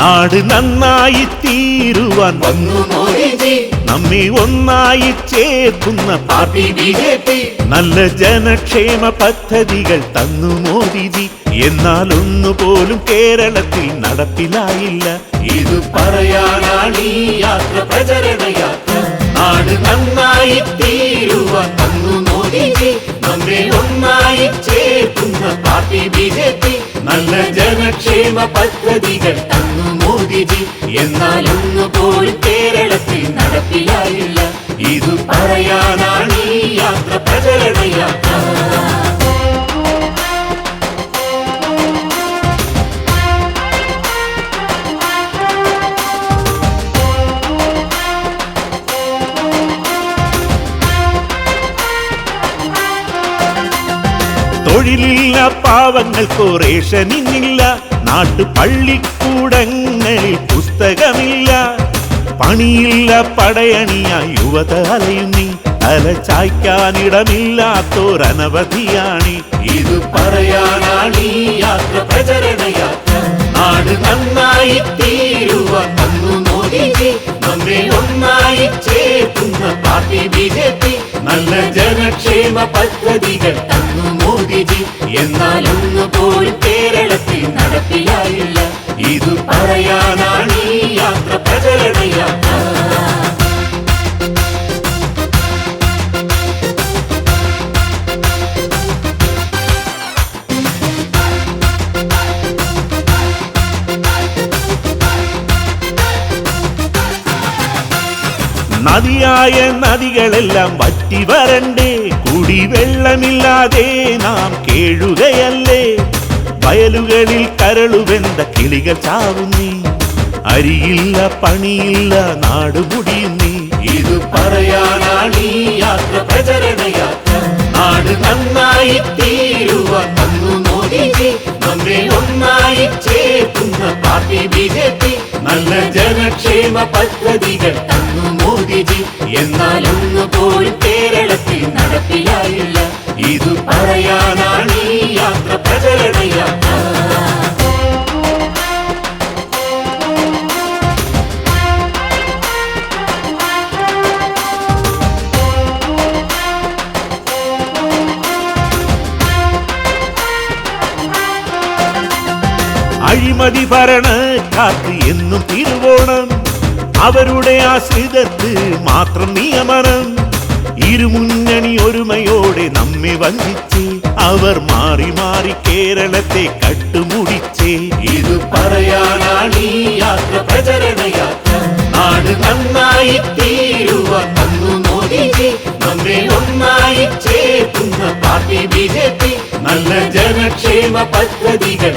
നാട് നന്നായി തീരുവാൻ വന്നു മോദിജി, നമ്മെ ഒന്നായി ചേർക്കുന്ന പാർട്ടി ബിജെപി. നല്ല ജനക്ഷേമ പദ്ധതികൾ തന്നു മോദിജി, എന്നാൽ ഒന്നുപോലും കേരളത്തിൽ നടപ്പിലായില്ല. ഇത് പറയാനാണ് ഈ യാത്ര, പ്രചരണ യാത്ര. നാട് നന്നായി തീരുവാൻ വന്നു മോദിജി, നമ്മെ ഒന്നായി ചേർക്കുന്ന പാർട്ടി ബിജെപി. നല്ല ജനക്ഷേമ പദ്ധതികൾ തന്നു മോദിജി, എന്നാൽ ഒന്നുപോലും കേരളത്തിൽ നടപ്പിലായില്ല. ഇത് പറയാനാണ് ഈ യാത്ര, പ്രചരണ യാത്ര. തൊഴിലില്ല പാവങ്ങൾക്കോ റേഷനില്ല, നാട്ടു പള്ളിക്കൂടങ്ങളിൽ പുസ്തകമില്ല. പണിയില്ല പടയണിയ യുവത അലയുന്നി, തല ചായ്ക്കാനിടമില്ലാത്തോരനവധിയാണ്. ഇത് പറയാനാണ് ഈ യാത്ര, പ്രചരണ യാത്ര. നാട് നന്നായി തീരുവാൻ വന്നു മോദിജി, നമ്മെ ഒന്നായി ചേർക്കുന്ന പാർട്ടി ബിജെപി. നല്ല ജനക്ഷേമ പദ്ധതികൾ തന്നു മോദിജി, എന്നാൽ ഒന്നുപോലും കേരളത്തിൽ നടപ്പിലായില്ല. ഇത് പറയാനാണ് ഈ യാത്ര, പ്രചരണ യാത്ര. നദിയായ നദികളെല്ലാം വറ്റി വരണ്ടേ, കുടിവെള്ളമില്ലാതെ നാം കേഴുകയല്ലേ. വയലുകളിൽ കരളുവെന്ത കിളികൾ ചാവുന്നീ, അരിയില്ല പണിയില്ല നാട് മുടിയുന്നീ. ഇത് പറയാനാണ് ഈ യാത്ര, പ്രചരണ യാത്ര. നാട് നന്നായി തീരുവാൻ വന്നു മോദിജി, നമ്മെ ഒന്നായി ചേർക്കുന്ന പാർട്ടി ബിജെപി. നല്ല ജനക്ഷേമ പദ്ധതികൾ തന്നു മോദിജി, എന്നാൽ ഒന്നുപോലും കേരളത്തിൽ നടപ്പിലായില്ല. ഇത് പറയാനാണ് ഈ യാത്ര, പ്രചരണ യാത്ര. അഴിമതി ഭരണ കാത്ത് എന്നും തിരുവോണം, അവരുടെ ആശ്രിതർക്ക് മാത്രം നിയമനം. ഇരുമുന്നണി ഒരുമയോടെ നമ്മെ വഞ്ചിച്ച് അവർ മാറി മാറി കേരളത്തെ കട്ടുമുടിച്ചേ. ഇത് പറയാനാണ് ഈ യാത്ര, പ്രചരണ യാത്ര. നാട് നന്നായി തീരുവാൻ വന്നു മോദിജി, നമ്മെ ഒന്നായി ചേർക്കുന്ന പാർട്ടി ബിജെപി. നല്ല ജനക്ഷേമ പദ്ധതികൾ